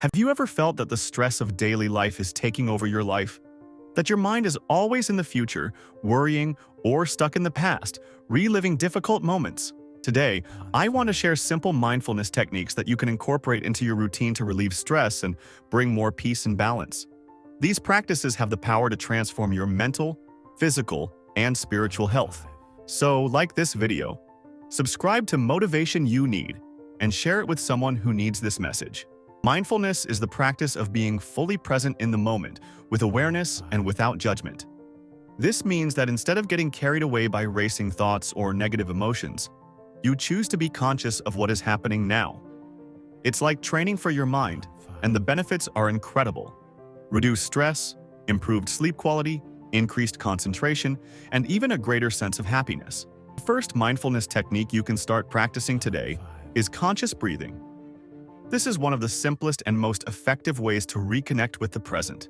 Have you ever felt that the stress of daily life is taking over your life? That your mind is always in the future, worrying, or stuck in the past, reliving difficult moments? Today, I want to share simple mindfulness techniques that you can incorporate into your routine to relieve stress and bring more peace and balance. These practices have the power to transform your mental, physical, and spiritual health. So, like this video, subscribe to Motivation You Need and share it with someone who needs this message. Mindfulness is the practice of being fully present in the moment, with awareness and without judgment. This means that instead of getting carried away by racing thoughts or negative emotions, you choose to be conscious of what is happening now. It's like training for your mind, and the benefits are incredible. Reduced stress, improved sleep quality, increased concentration, and even a greater sense of happiness. The first mindfulness technique you can start practicing today is conscious breathing. This is one of the simplest and most effective ways to reconnect with the present.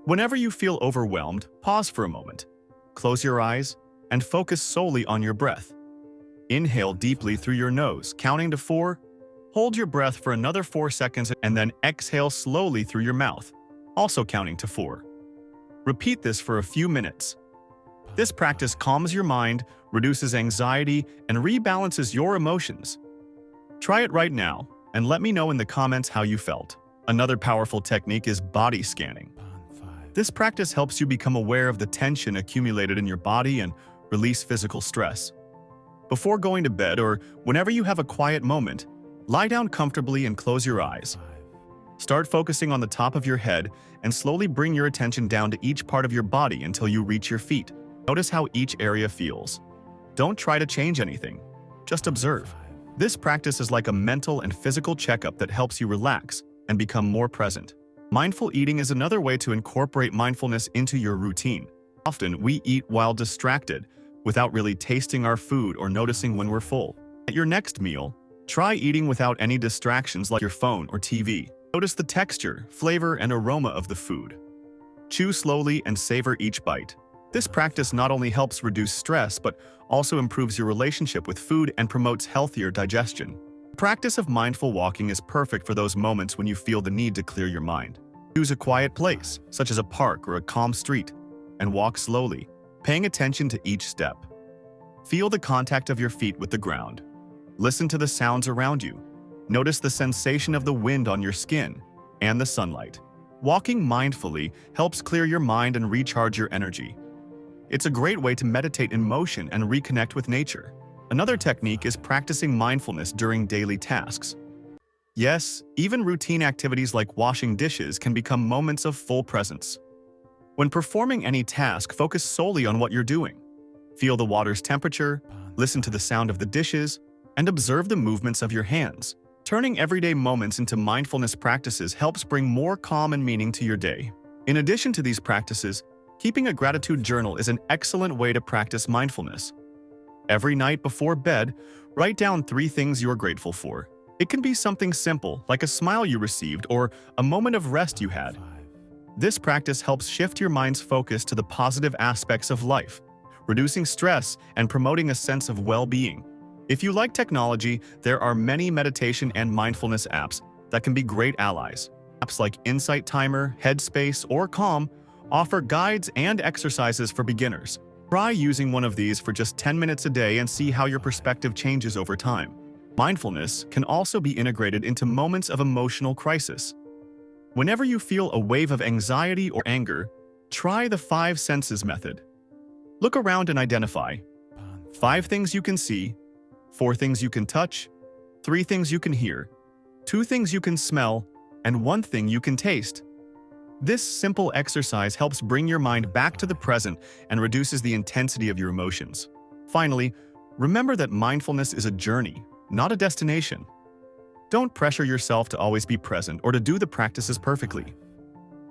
Whenever you feel overwhelmed, pause for a moment. Close your eyes and focus solely on your breath. Inhale deeply through your nose, counting to 4. Hold your breath for another 4 seconds and then exhale slowly through your mouth, also counting to 4. Repeat this for a few minutes. This practice calms your mind, reduces anxiety, and rebalances your emotions. Try it right now and let me know in the comments how you felt. Another powerful technique is body scanning. This practice helps you become aware of the tension accumulated in your body and release physical stress. Before going to bed or whenever you have a quiet moment, lie down comfortably and close your eyes. Start focusing on the top of your head and slowly bring your attention down to each part of your body until you reach your feet. Notice how each area feels. Don't try to change anything, just observe. This practice is like a mental and physical checkup that helps you relax and become more present. Mindful eating is another way to incorporate mindfulness into your routine. Often, we eat while distracted, without really tasting our food or noticing when we're full. At your next meal, try eating without any distractions like your phone or TV. Notice the texture, flavor, and aroma of the food. Chew slowly and savor each bite. This practice not only helps reduce stress, but also improves your relationship with food and promotes healthier digestion. The practice of mindful walking is perfect for those moments when you feel the need to clear your mind. Choose a quiet place, such as a park or a calm street, and walk slowly, paying attention to each step. Feel the contact of your feet with the ground. Listen to the sounds around you. Notice the sensation of the wind on your skin and the sunlight. Walking mindfully helps clear your mind and recharge your energy. It's a great way to meditate in motion and reconnect with nature. Another technique is practicing mindfulness during daily tasks. Yes, even routine activities like washing dishes can become moments of full presence. When performing any task, focus solely on what you're doing. Feel the water's temperature, listen to the sound of the dishes, and observe the movements of your hands. Turning everyday moments into mindfulness practices helps bring more calm and meaning to your day. In addition to these practices, keeping a gratitude journal is an excellent way to practice mindfulness. Every night before bed, write down 3 things you're grateful for. It can be something simple, like a smile you received or a moment of rest you had. This practice helps shift your mind's focus to the positive aspects of life, reducing stress and promoting a sense of well-being. If you like technology, there are many meditation and mindfulness apps that can be great allies. Apps like Insight Timer, Headspace, or Calm offer guides and exercises for beginners. Try using one of these for just 10 minutes a day and see how your perspective changes over time. Mindfulness can also be integrated into moments of emotional crisis. Whenever you feel a wave of anxiety or anger, try the 5 senses method. Look around and identify 5 things you can see, 4 things you can touch, 3 things you can hear, 2 things you can smell, and 1 thing you can taste. This simple exercise helps bring your mind back to the present and reduces the intensity of your emotions. Finally, remember that mindfulness is a journey, not a destination. Don't pressure yourself to always be present or to do the practices perfectly.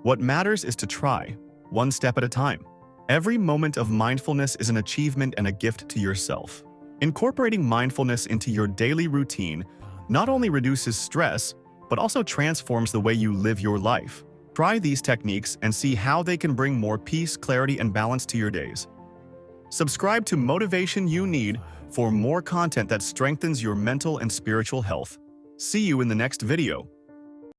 What matters is to try, one step at a time. Every moment of mindfulness is an achievement and a gift to yourself. Incorporating mindfulness into your daily routine not only reduces stress, but also transforms the way you live your life. Try these techniques and see how they can bring more peace, clarity, and balance to your days. Subscribe to Motivation You Need for more content that strengthens your mental and spiritual health. See you in the next video.